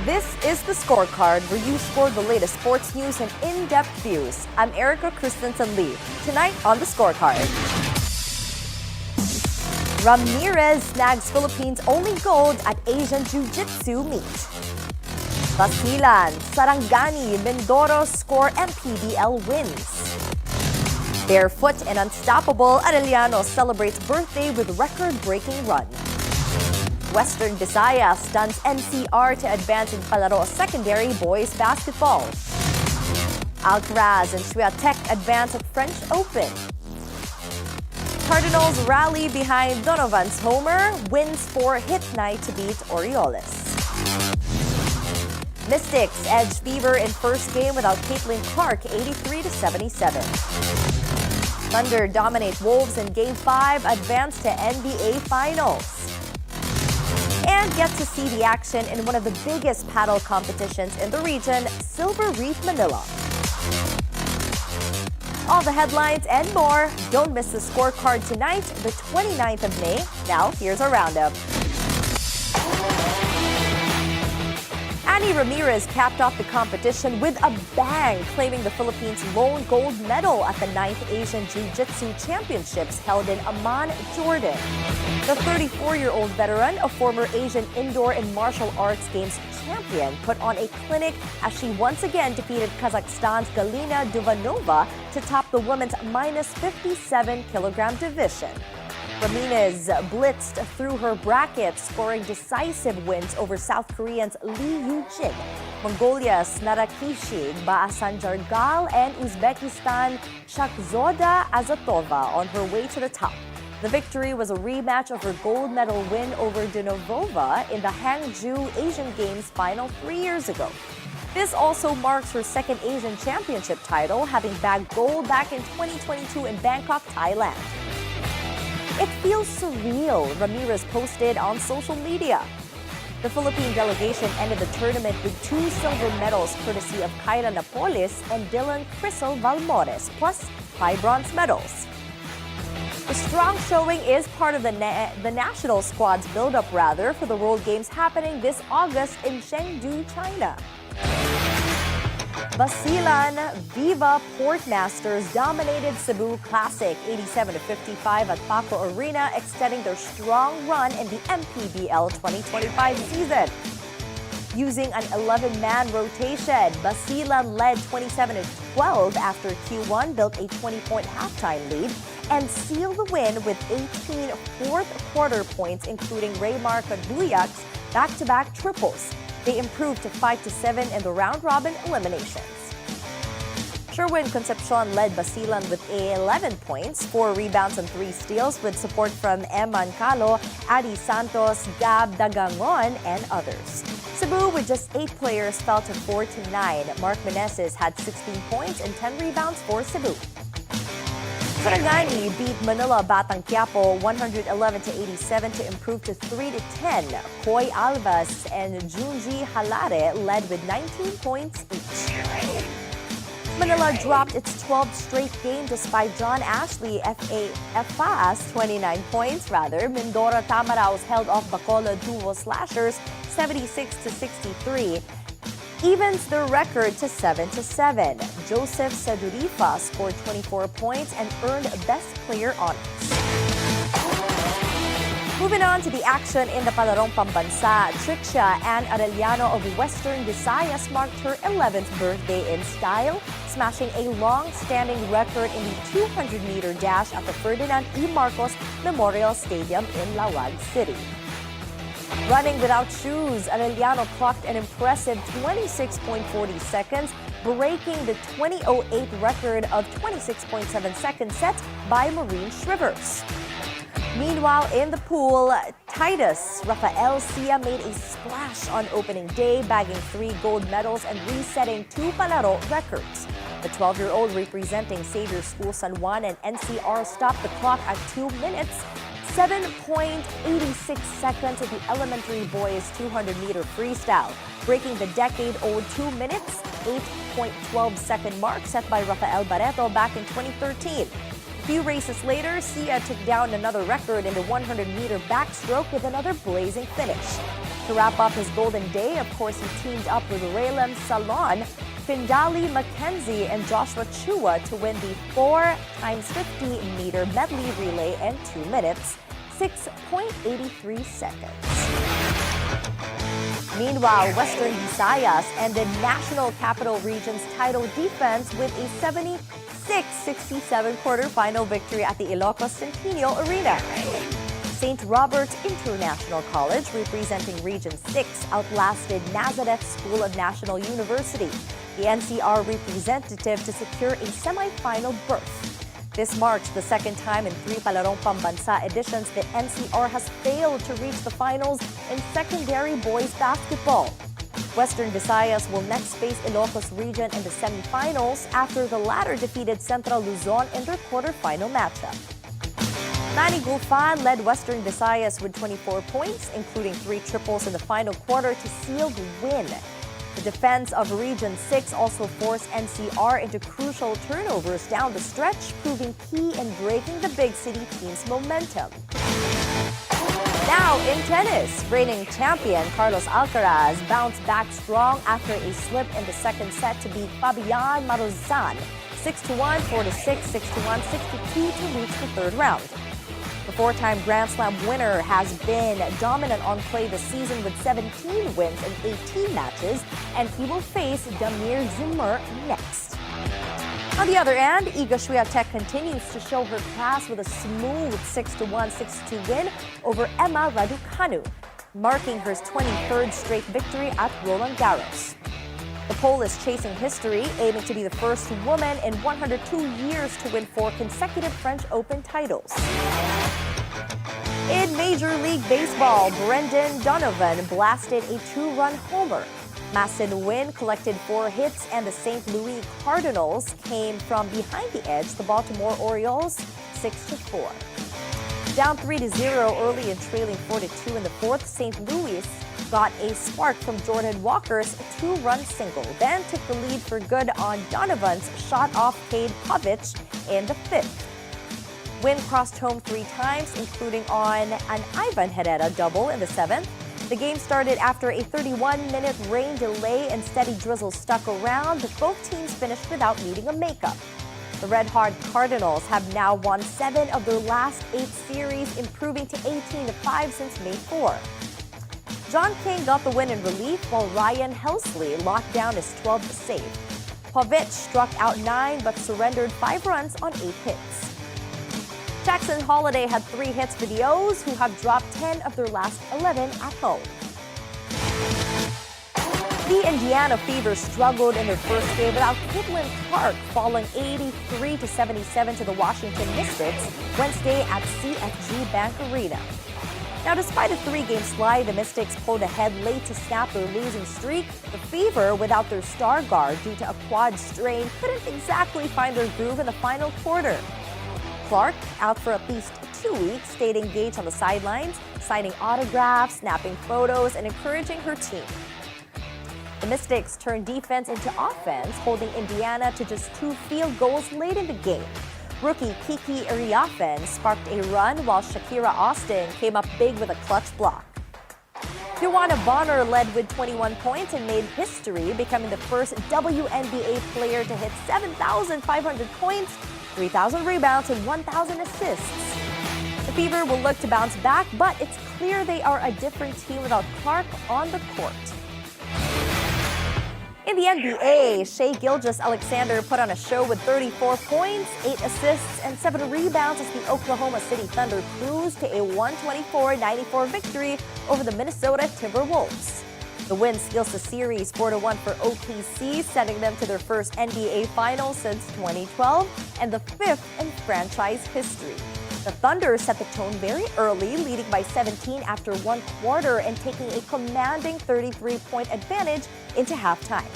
This is the Scorecard, where you score the latest sports news and in-depth views. I'm Erika Kristensen-Lee. Tonight on the Scorecard. Ramirez snags Philippines' only gold at Asian Jiu-Jitsu meet. Basilan, Sarangani, Mindoro score MPBL wins. Barefoot and unstoppable Arellano celebrates birthday with record-breaking run. Western Visayas stuns NCR to advance in Palaro secondary boys basketball. Alcaraz and Swiatek advance at French Open. Cardinals rally behind Donovan's homer, wins for hit night to beat Orioles. Mystics edge Fever in first game without Caitlin Clark, 83-77. Thunder dominate Wolves in Game 5, advance to NBA Finals. And get to see the action in one of the biggest paddle competitions in the region, Silver Reap Manila. All the headlines and more. Don't miss the Scorecard tonight, the 29th of May. Now, here's our roundup. Ramirez capped off the competition with a bang, claiming the Philippines' lone gold medal at the 9th Asian Jiu-Jitsu Championships held in Amman, Jordan. The 34-year-old veteran, a former Asian Indoor and Martial Arts Games champion, put on a clinic as she once again defeated Kazakhstan's Galina Duvanova to top the women's minus 57-kilogram division. Ramirez blitzed through her bracket, scoring decisive wins over South Koreans Lee Yu-jin, Mongolia's Narakishi Baasanjargal, and Uzbekistan Shakzoda Azatova on her way to the top. The victory was a rematch of her gold medal win over Duvanova in the Hangzhou Asian Games final 3 years ago. This also marks her second Asian Championship title, having bagged gold back in 2022 in Bangkok, Thailand. It feels surreal, Ramirez posted on social media. The Philippine delegation ended the tournament with 2 silver medals courtesy of Kyra Napoles and Dylan Crisel Valmores, plus 5 bronze medals. The strong showing is part of the national squad's build-up for the World Games happening this August in Chengdu, China. Basilan Viva Port Masters dominated Cebu Classic 87-55 at Paco Arena, extending their strong run in the MPBL 2025 season. Using an 11-man rotation, Basilan led 27-12 after Q1 built a 20-point halftime lead and sealed the win with 18 fourth-quarter points, including Raymar Caduyak's back-to-back triples. They improved to 5-7 in the round-robin eliminations. Sherwin Concepcion led Basilan with 11 points, 4 rebounds and 3 steals with support from Eman Calo, Adi Santos, Gab Dagangon, and others. Cebu, with just 8 players, fell to 4-9. Mark Meneses had 16 points and 10 rebounds for Cebu. Sarangani beat Manila Batang Quiapo 111-87 to improve to 3-10. Coy Alvas and Junji Halare led with 19 points each. Manila dropped its 12th straight game despite John Ashley FA's 29 points. Mindoro Tamaraos held off Bacolod Duo Slashers 76-63. Evens their record to 7-7. Joseph Sedurifa scored 24 points and earned Best Player honors. Moving on to the action in the Palarong Pambansa, Trixia Anne Arellano of Western Visayas marked her 11th birthday in style, smashing a long-standing record in the 200-meter dash at the Ferdinand E. Marcos Memorial Stadium in Lawag City. Running without shoes, Arellano clocked an impressive 26.40 seconds, breaking the 2008 record of 26.7 seconds set by Maureen Shrivers. Meanwhile, in the pool, Titus Rafael Sia made a splash on opening day, bagging 3 gold medals and resetting 2 Palaro records. The 12-year-old representing Xavier School San Juan and NCR stopped the clock at 2 minutes, 7.86 seconds at the elementary boys 200-meter freestyle, breaking the decade-old 2 minutes, 8.12 second mark set by Rafael Barreto back in 2013. A few races later, Sia took down another record in the 100-meter backstroke with another blazing finish. To wrap up his golden day, of course, he teamed up with Raylan Salon, Findali Mackenzie, and Joshua Chua to win the 4x50-meter medley relay in 2 minutes, 6.83 seconds. Meanwhile, Western Visayas ended National Capital Region's title defense with a 76-67 quarterfinal victory at the Ilocos Centennial Arena. St. Robert's International College, representing Region 6, outlasted Nazareth School of National University, the NCR representative, to secure a semifinal berth. This marks the second time in 3 Palarong Pambansa editions that NCR has failed to reach the finals in secondary boys basketball. Western Visayas will next face Ilocos Region in the semifinals after the latter defeated Central Luzon in their quarterfinal matchup. Manny Gulfan led Western Visayas with 24 points, including 3 triples in the final quarter to seal the win. The defense of Region 6 also forced NCR into crucial turnovers down the stretch, proving key in breaking the big city team's momentum. Now in tennis, reigning champion Carlos Alcaraz bounced back strong after a slip in the second set to beat Fabian Marozsan 6-1, 4-6, 6-1, 6-2 to reach the third round. The 4-time Grand Slam winner has been dominant on clay this season with 17 wins in 18 matches, and he will face Damir Zimmer next. On the other end, Iga Swiatek continues to show her class with a smooth 6-1, 6-2 win over Emma Raducanu, marking her 23rd straight victory at Roland Garros. The Pole is chasing history, aiming to be the first woman in 102 years to win 4 consecutive French Open titles. In Major League Baseball, Brendan Donovan blasted a 2-run homer. Masson Wynn collected 4 hits, and the St. Louis Cardinals came from behind the edge the Baltimore Orioles 6-4. Down 3-0 early and trailing 4-2 in the fourth, St. Louis got a spark from Jordan Walker's 2-run single, then took the lead for good on Donovan's shot off Cade Povich in the fifth. Wynn crossed home 3 times, including on an Ivan Herrera double in the 7th. The game started after a 31-minute rain delay and steady drizzle stuck around, but both teams finished without needing a makeup. The red-hot Cardinals have now won 7 of their last 8 series, improving to 18-5 since May 4. John King got the win in relief, while Ryan Helsley locked down his 12th save. Povich struck out 9 but surrendered 5 runs on 8 hits. Jackson Holiday had 3 hits for the O's, who have dropped 10 of their last 11 at home. The Indiana Fever struggled in their first game without Caitlin Clark, falling 83-77 to the Washington Mystics Wednesday at CFG Bank Arena. Now, despite a 3-game slide, the Mystics pulled ahead late to snap their losing streak. The Fever, without their star guard due to a quad strain, couldn't exactly find their groove in the final quarter. Clark, out for at least 2 weeks, stayed engaged on the sidelines, signing autographs, snapping photos, and encouraging her team. The Mystics turned defense into offense, holding Indiana to just 2 field goals late in the game. Rookie Kiki Iriafen sparked a run, while Shakira Austin came up big with a clutch block. Joanna Bonner led with 21 points and made history, becoming the first WNBA player to hit 7,500 points, 3,000 rebounds, and 1,000 assists. The Fever will look to bounce back, but it's clear they are a different team without Clark on the court. In the NBA, Shai Gilgeous-Alexander put on a show with 34 points, 8 assists, and 7 rebounds as the Oklahoma City Thunder cruised to a 124-94 victory over the Minnesota Timberwolves. The win seals the series 4-1 for OKC, sending them to their first NBA Finals since 2012 and the 5th in franchise history. The Thunder set the tone very early, leading by 17 after 1 quarter and taking a commanding 33-point advantage into halftime.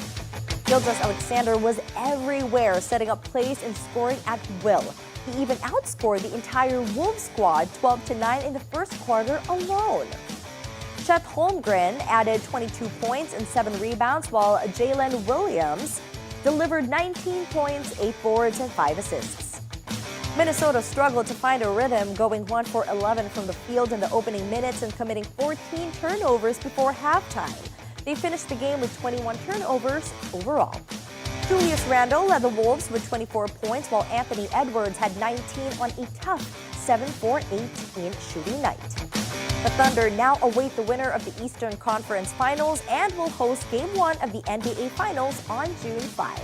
Gilgeous-Alexander was everywhere, setting up plays and scoring at will. He even outscored the entire Wolves squad 12-9 in the first quarter alone. Chet Holmgren added 22 points and 7 rebounds, while Jalen Williams delivered 19 points, 8 boards, and 5 assists. Minnesota struggled to find a rhythm, going 1 for 11 from the field in the opening minutes and committing 14 turnovers before halftime. They finished the game with 21 turnovers overall. Julius Randle led the Wolves with 24 points, while Anthony Edwards had 19 on a tough 7-for-18 shooting night. The Thunder now await the winner of the Eastern Conference Finals and will host Game 1 of the NBA Finals on June 5.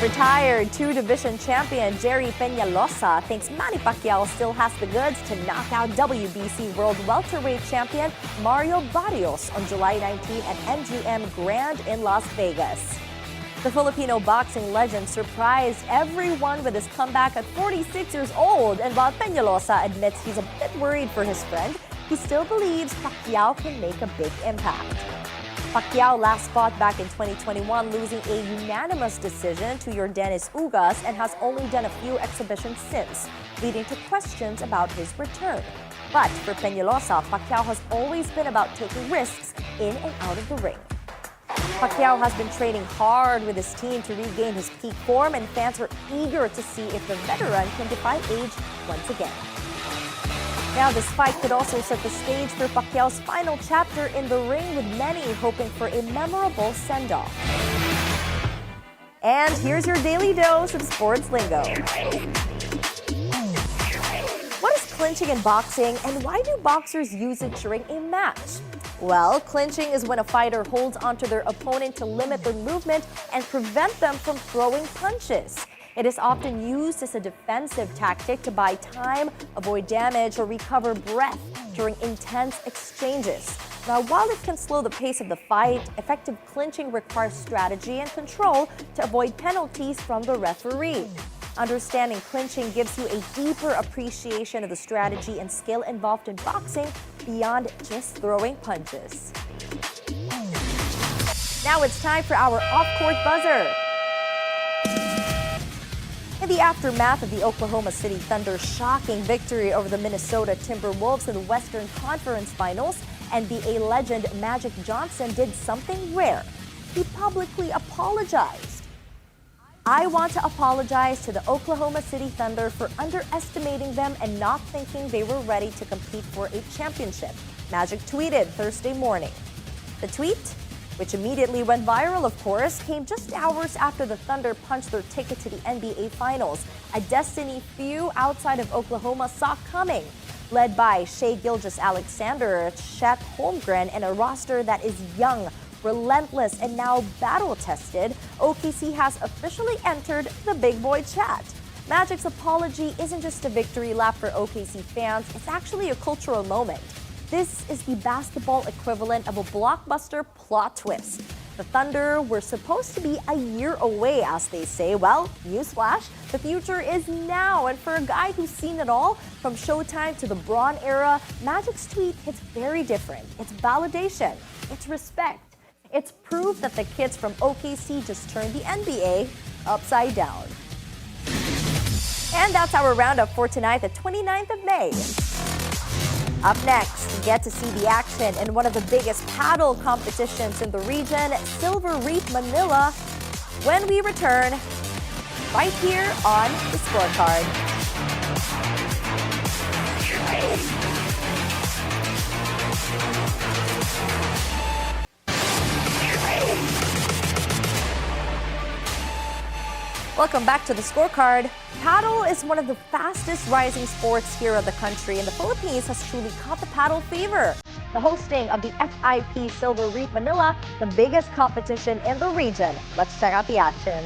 Retired two-division champion Jerry Peñalosa thinks Manny Pacquiao still has the goods to knock out WBC World Welterweight champion Mario Barrios on July 19 at MGM Grand in Las Vegas. The Filipino boxing legend surprised everyone with his comeback at 46 years old, and while Peñalosa admits he's a bit worried for his friend, he still believes Pacquiao can make a big impact. Pacquiao last fought back in 2021, losing a unanimous decision to Yordenis Ugas, and has only done a few exhibitions since, leading to questions about his return. But for Peñalosa, Pacquiao has always been about taking risks in and out of the ring. Pacquiao has been training hard with his team to regain his peak form, and fans were eager to see if the veteran can defy age once again. Now, this fight could also set the stage for Pacquiao's final chapter in the ring, with many hoping for a memorable send-off. And here's your daily dose of sports lingo. What is clinching in boxing, and why do boxers use it during a match? Well, clinching is when a fighter holds onto their opponent to limit their movement and prevent them from throwing punches. It is often used as a defensive tactic to buy time, avoid damage, or recover breath during intense exchanges. Now, while it can slow the pace of the fight, effective clinching requires strategy and control to avoid penalties from the referee. Understanding clinching gives you a deeper appreciation of the strategy and skill involved in boxing beyond just throwing punches. Now it's time for our off-court buzzer. In the aftermath of the Oklahoma City Thunder's shocking victory over the Minnesota Timberwolves in the Western Conference Finals, NBA legend Magic Johnson did something rare. He publicly apologized. "I want to apologize to the Oklahoma City Thunder for underestimating them and not thinking they were ready to compete for a championship," Magic tweeted Thursday morning. The tweet, which immediately went viral, of course, came just hours after the Thunder punched their ticket to the NBA Finals, a destiny few outside of Oklahoma saw coming. Led by Shai Gilgeous-Alexander, Chet Holmgren, and a roster that is young, relentless, and now battle-tested, OKC has officially entered the big boy chat. Magic's apology isn't just a victory lap for OKC fans, it's actually a cultural moment. This is the basketball equivalent of a blockbuster plot twist. The Thunder were supposed to be a year away, as they say. Well, newsflash, the future is now. And for a guy who's seen it all, from Showtime to the Braun era, Magic's tweet hits very different. It's validation. It's respect. It's proof that the kids from OKC just turned the NBA upside down. And that's our roundup for tonight, the 29th of May. Up next, we get to see the action in one of the biggest paddle competitions in the region, Silver Reap Manila, when we return right here on the Scorecard. Welcome back to the Scorecard. Paddle is one of the fastest rising sports here in the country, and the Philippines has truly caught the paddle fever. The hosting of the FIP Silver Reap Manila, the biggest competition in the region. Let's check out the action.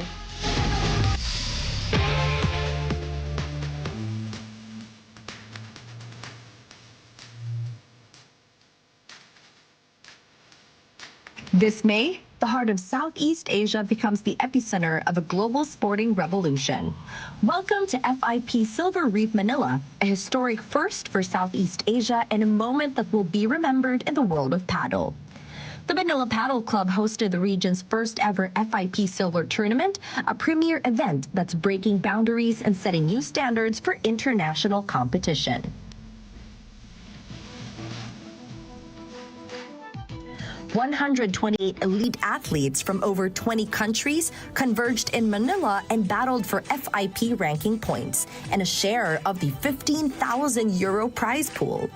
This May, the heart of Southeast Asia becomes the epicenter of a global sporting revolution. Welcome to FIP Silver Reap Manila, a historic first for Southeast Asia and a moment that will be remembered in the world of paddle. The Manila Paddle Club hosted the region's first ever FIP Silver Tournament, a premier event that's breaking boundaries and setting new standards for international competition. 128 elite athletes from over 20 countries converged in Manila and battled for FIP ranking points and a share of the €15,000 prize pool.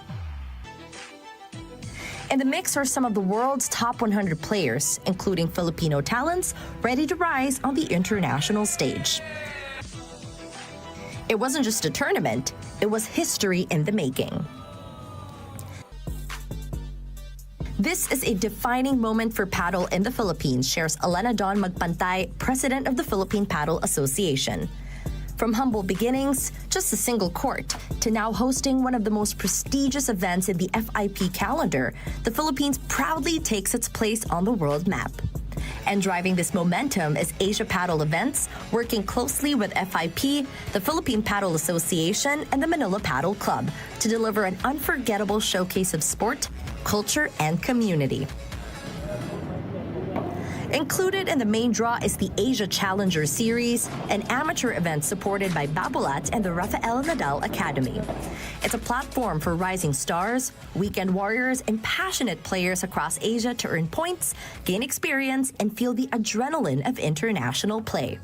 In the mix are some of the world's top 100 players, including Filipino talents ready to rise on the international stage. It wasn't just a tournament, it was history in the making. This is a defining moment for padel in the Philippines, shares Elena Don Magpantay, president of the Philippine Padel Association. From humble beginnings, just a single court, to now hosting one of the most prestigious events in the FIP calendar, the Philippines proudly takes its place on the world map. And driving this momentum is Asia Padel Events, working closely with FIP, the Philippine Padel Association, and the Manila Padel Club to deliver an unforgettable showcase of sport, culture, and community. Included in the main draw is the Asia Challenger Series, an amateur event supported by Babolat and the Rafael Nadal Academy. It's a platform for rising stars, weekend warriors, and passionate players across Asia to earn points, gain experience, and feel the adrenaline of international play.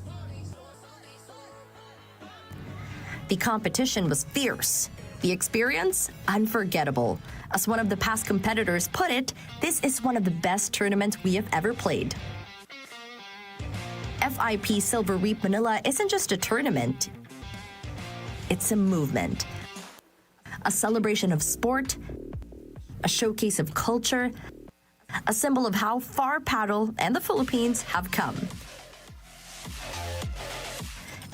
The competition was fierce. The experience, unforgettable. As one of the past competitors put it, this is one of the best tournaments we have ever played. FIP Silver Reap Manila isn't just a tournament, it's a movement. A celebration of sport, a showcase of culture, a symbol of how far padel and the Philippines have come.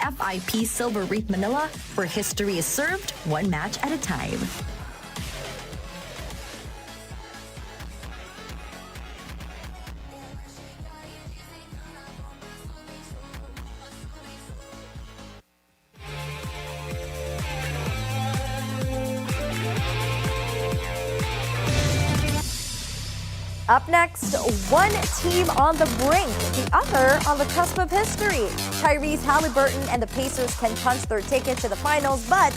FIP Silver Reap Manila, where history is served one match at a time. Up next, one team on the brink, the other on the cusp of history. Tyrese Halliburton and the Pacers can punch their ticket to the finals, but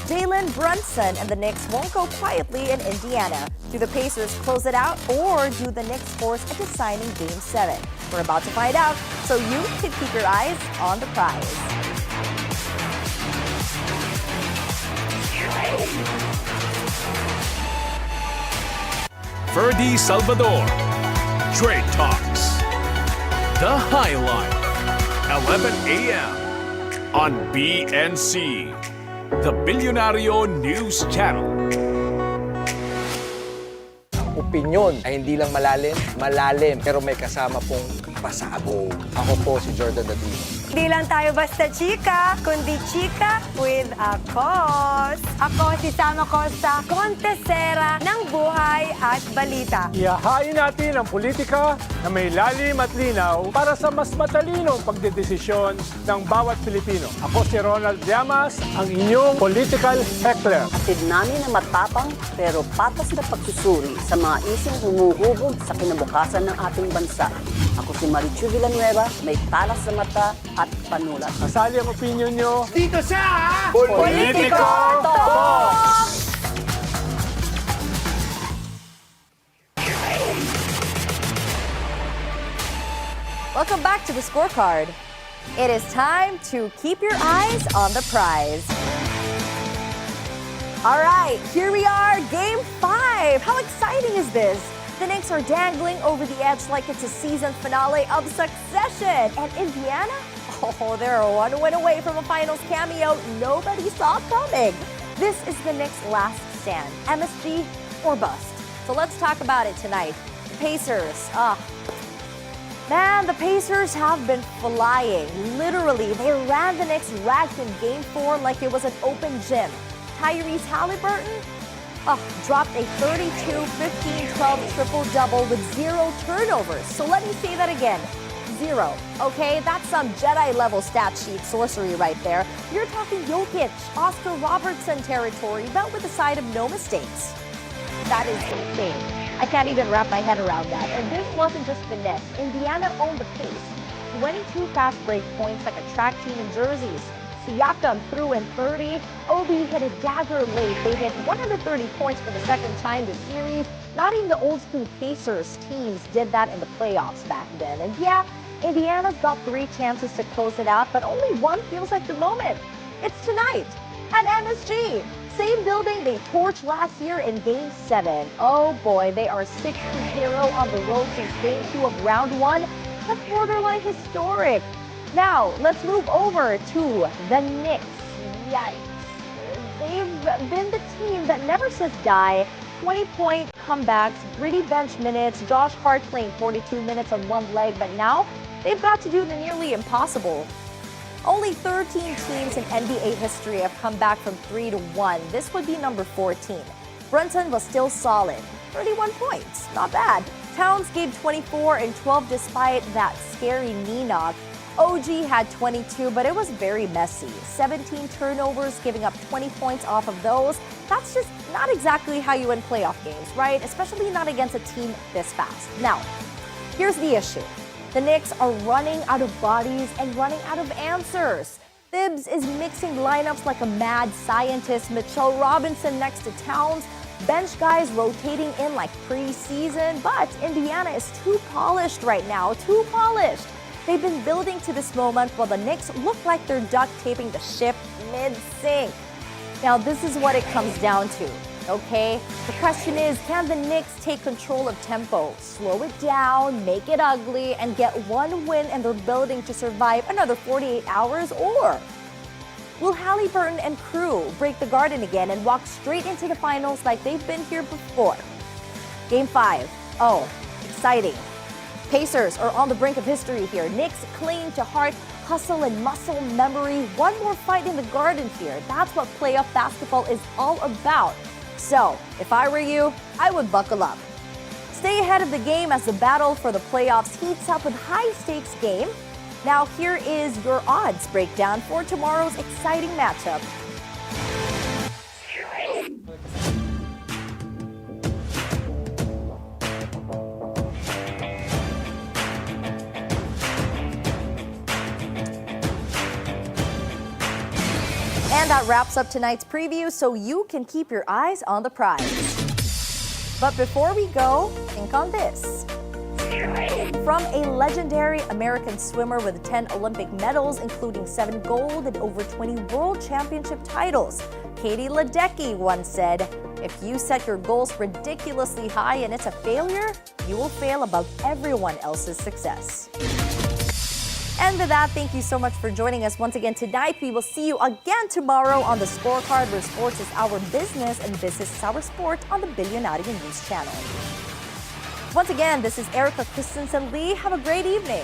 Jalen Brunson and the Knicks won't go quietly in Indiana. Do the Pacers close it out, or do the Knicks force a deciding Game 7? We're about to find out, so you can keep your eyes on the prize. Ferdy Salvador, Trade Talks, The Highlight, 11 a.m. on BNC, the Bilyonaryo News Channel. Opinyon ay hindi lang malalim, pero may kasama pong pasabog. Ako po si Jordan Dadino. Hindi lang tayo basta chika, kundi chika with a cause. Ako si Sama Costa, kontesera ng buhay at balita. Ihahain natin ang politika na may lalim at linaw para sa mas matalinong pagdedesisyon ng bawat Pilipino. Ako si Ronald Llamas, ang inyong political heckler. Atid namin ang matapang pero patas na pagsusuri sa mga ising humuhubog sa kinabukasan ng ating bansa. Ako si Marichu Villanueva, may talas sa mata at panulat. Kasali ang opinion nyo Dito sa Politiko Talk! Welcome back to the Scorecard. It is time to keep your eyes on the prize. All right, here we are, Game 5. How exciting is this? The Knicks are dangling over the edge like it's a season finale of Succession. And Indiana? Oh, they're one win away from a finals cameo nobody saw coming. This is the Knicks' last stand. MSG or bust. So let's talk about it tonight. The Pacers. Man, the Pacers have been flying. Literally, they ran the Knicks ragged in Game 4 like it was an open gym. Tyrese Halliburton dropped a 32-15-12 triple-double with 0 turnovers. So let me say that again. 0. Okay, that's some Jedi-level stat sheet sorcery right there. You're talking Jokic, Oscar Robertson territory, but with a side of no mistakes. That is insane. I can't even wrap my head around that. And this wasn't just finesse. Indiana owned the pace. 22 fast break points like a track team in jerseys. Siakam threw in 30. Obi hit a dagger late. They hit 130 points for the second time this series. Not even the old-school Pacers teams did that in the playoffs back then. And yeah, Indiana's got 3 chances to close it out, but only one feels like the moment. It's tonight at MSG. Same building they torched last year in Game 7. Oh boy, they are 6-0 on the road since Game 2 of Round 1. That's borderline historic. Now, let's move over to the Knicks. Yikes. They've been the team that never says die. 20-point comebacks, gritty bench minutes, Josh Hart playing 42 minutes on one leg, but now they've got to do the nearly impossible. Only 13 teams in NBA history have come back from 3-1. This would be number 14. Brunson was still solid. 31 points, not bad. Towns gave 24 and 12 despite that scary knee knock. OG had 22, but it was very messy. 17 turnovers, giving up 20 points off of those. That's just not exactly how you win playoff games, right? Especially not against a team this fast. Now, here's the issue. The Knicks are running out of bodies and running out of answers. Thibs is mixing lineups like a mad scientist. Mitchell Robinson next to Towns. Bench guys rotating in like preseason, but Indiana is too polished right now, too polished. They've been building to this moment while the Knicks look like they're duct taping the ship mid-sink. Now, this is what it comes down to, okay? The question is, can the Knicks take control of tempo, slow it down, make it ugly, and get one win and they're building to survive another 48 hours, or will Halliburton and crew break the garden again and walk straight into the finals like they've been here before? Game 5. Oh, exciting. Pacers are on the brink of history here. Knicks cling to heart, hustle, and muscle memory. One more fight in the garden here. That's what playoff basketball is all about. So, if I were you, I would buckle up. Stay ahead of the game as the battle for the playoffs heats up with high-stakes game. Now, here is your odds breakdown for tomorrow's exciting matchup. And that wraps up tonight's preview, so you can keep your eyes on the prize. But before we go, think on this. From a legendary American swimmer with 10 Olympic medals, including 7 gold and over 20 world championship titles, Katie Ledecky once said, "If you set your goals ridiculously high and it's a failure, you will fail above everyone else's success." And with that, thank you so much for joining us once again tonight. We will see you again tomorrow on the Scorecard, where sports is our business and business is our sport on the Bilyonaryo News Channel. Once again, this is Erika Kristensen-Lee. Have a great evening.